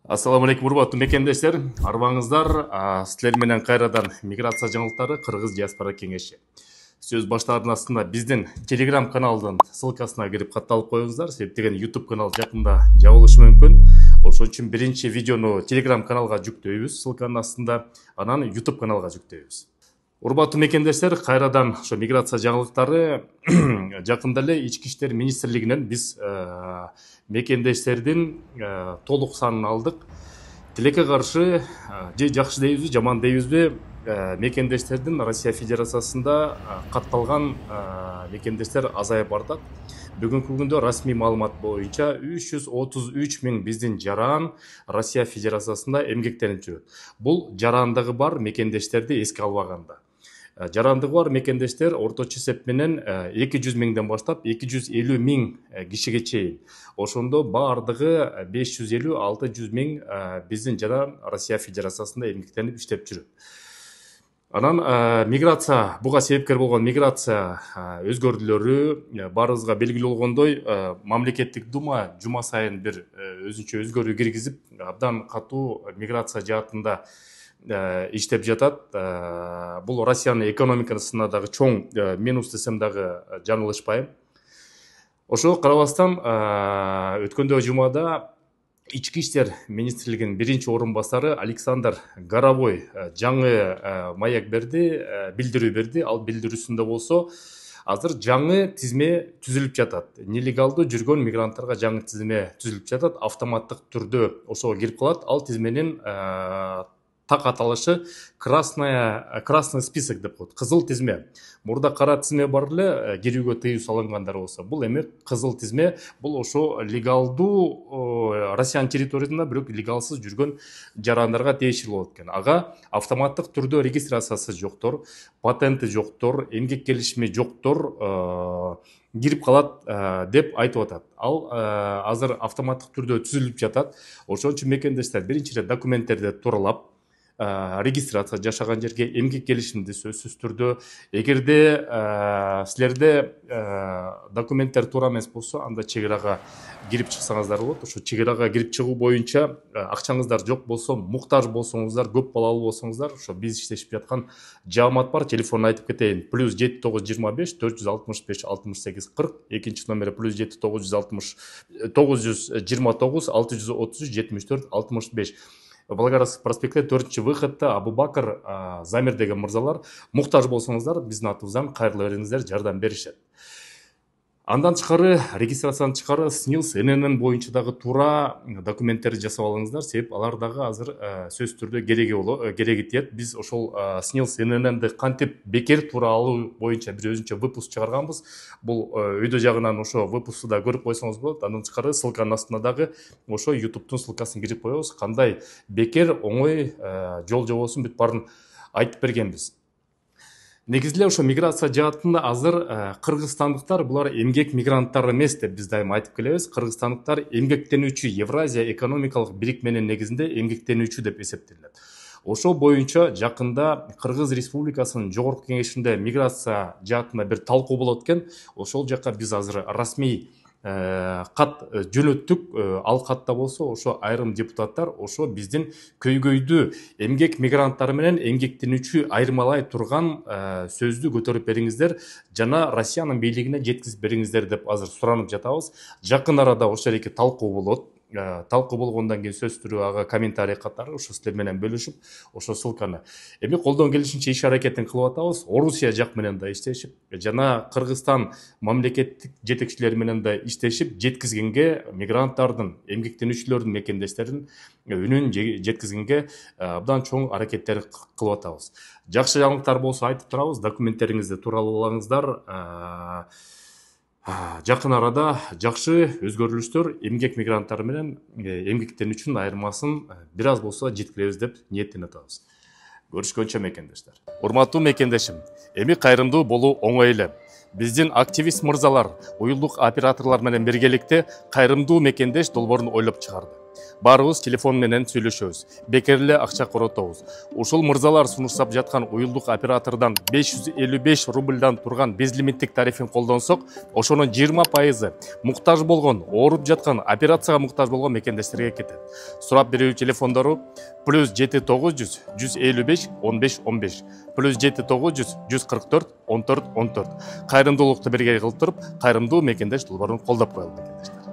Ассаламу алейкум, урматтуу мекендештер, арбаңыздар. Силер менен кайрадан миграция жаңылыктары Кыргыз диаспора кеңеши. Сөз баштаардын астында биздин Telegram каналдын ссылкасына кирип катталып коюңуздар. Себеп деген YouTube канал жакында жабылышы мүмкүн. Ошон үчүн биринчи видеону Telegram каналга жүктөйбүз, ссылканын астында, анан YouTube каналга жүктөйбүз. Урматтуу мекендештер, кайрадан ошо миграция жаңылыктары жакында эле Ички иштер министрлигинен биз мекендештердин толук санын алдык. Тилекке каршы же жакшы дейбизби, жаман дейбизби, мекендештердин Россия Федерациясында катталган мекендештер азайып бартат. Бүгүнкү күндө расмий маалымат боюнча 333 миң биздин жаран Россия Федерациясында эмгектенип жүрөт. Бул жарандыгы бар мекендештерди эске албаганда. Жарандыгы бар мекендештер орточо эсеп менен 200 миңден баштап 250 миң кишиге чейин. Ошондо баардыгы 550-600 миң биздин жаран Россия Федерациясында эмгектенип иштеп жүрөт. Анан миграция, буга себепкер болгон миграция өзгөрүүлөрү баарыбызга белгилүү болгондой, мамлекеттик дума жума сайын бир өзүнчө өзгөрүү киргизип, абдан катуу миграция жаатында иштеп жатат. Бул Россиянын экономикасына дагы чоң минус десем дагы жаңылышпайм. Ошого карабастан өткөндө жумада Ички иштер министрлигинин биринчи орун басары Александр Горовой жаңы маяк берди, билдирүү берди. Ал билдирүүсүндө болсо азыр жаңы тизме түзүлүп жатат. Нелегалдуу жүргөн мигранттарга жаңы тизме түзүлүп жатат. Автоматтык түрдө ошого кирип калат. Ал тизменин так аталышы красный список деп коет, кызыл тизме. Мурда кара тизме бар эле, кирүүгө тыюу салынгандар болсо. Бул эми кызыл тизме, бул ошо легалдуу Россиянын территориясында бирок легалсыз жүргөн жарандарга тиешелүү болот экен. Ага автоматтык түрдө регистрациясы жоктор, патенти жоктор, эмгек келишими жоктор кирип калат деп айтып атат. Ал азыр автоматтык түрдө түзүлүп жатат. Ошон үчүн мекендештер биринчи ирет документтерди тууралап, регистрация жашаган жерге эмгек келишимди сөзсүз түрдө, эгерде силерде документтер туура эмес болсо, анда чек арага кирип чыксаңыздар болот. Ошо чек арага кирип чыгуу боюнча акчаңыздар жок болсо, муктаж болсоңуздар, көп балалуу болсоңуздар, ошо биз иштешип жаткан жаамат бар, телефонун айтып кетейин. +7 925 465 68 40, экинчи номери +7 929 633 74 65. Володарский проспекте 4-чы выходта Абубакр Замир деген мырзалар, муктаж болсоңуздар, биздин атыбыздан кайрыла бериңиздер, жардам беришет. Андан тышкары, регистрациядан тышкары СНИЛС, ННН боюнча дагы туура документтерди жасап алыңыздар, себеп алар дагы азыр сөз түрдө кереги тиет. Биз ошол СНИЛС, НННди кантип бекер туура алуу боюнча бир өзүнчө выпуск чыгарганбыз. Бул өйдө жагынан ошо выпусту да көрүп койсоңуз болот. Андан тышкары ссылканын астына дагы ошо YouTube'тун ссылкасын кирип коебуз. Кандай бекер оңой жол жобосун бүт баарын айтып бергенбиз. Негизи эле ошо миграция жаатында азыр кыргызстандыктар булар эмгек мигранттар эмес деп биз дайыма айтып келебиз. Кыргызстандыктар эмгектенүүчү, Евразия экономикалык бирикменин негизинде эмгектенүүчү деп эсептелет. Ошо боюнча жакында Кыргыз Республикасынын жогорку кеңешинде миграция жаатында бир талкуу болот экен. Ошол жака биз азыр расмий кат жөнөттүк. Ал катта болсо ошо айрым депутаттар ошо биздин көйгөйдү эмгек мигранттары менен эмгектенүүчү айырмалай турган сөздү көтөрүп бериңиздер жана Россиянын бийлигине жеткизип бериңиздер деп азыр суранып жатабыз. Жакын арада ошол эки талкуу болот. Талкуу болгондон кийин сөз түрү ага комментарий катары ошо силер менен бөлүшүп, ошо ссылканы эми колдон келишинче иш аракетин кылып атабыз. Орусия жак менен да иштешип, жана Кыргызстан мамлекеттик жетекчилери менен да иштешип, жеткизгенге мигранттардын, эмгектенүүчүлөрдүн, мекендештердин үнүн жеткизгенге абдан чоң аракеттер кылып атабыз. Жакшы жаңылыктар болсо айтып турабыз, документтериңизди тууралаңыздар. Жакын арада жакшы өзгөрүлүштөр эмгек мигранттары менен эмгектенүүчүнүн айырмасын бир аз болсо жеткиребиз деп ниеттенип атабыз. Көрүшкөнчө мекендештер. Урматтуу мекендешим, эми кайрымдуу болуу оңой эле. Биздин активист мырзалар, уюлдук операторлор менен биргеликте кайрымдуу мекендеш долбоорун ойлоп чыгарды. Баарыбыз телефон менен сүйлөшөбүз, бекер эле акча коротобуз. Ушул мырзалар сунуштап жаткан уюлдук оператордон 555 рубльдан турган безлимиттик тарифин колдонсок, ошонун 20% муктаж болгон, ооруп жаткан, операцияга муктаж болгон мекендештерге кетет. Сурап берүү телефондору +7 900 155 15 15, +7 900 144 14 14. Кайрымдуулукту бирге кылып туруп, кайрымдуу мекендеш долбоорун колдоп коелу мекендештер.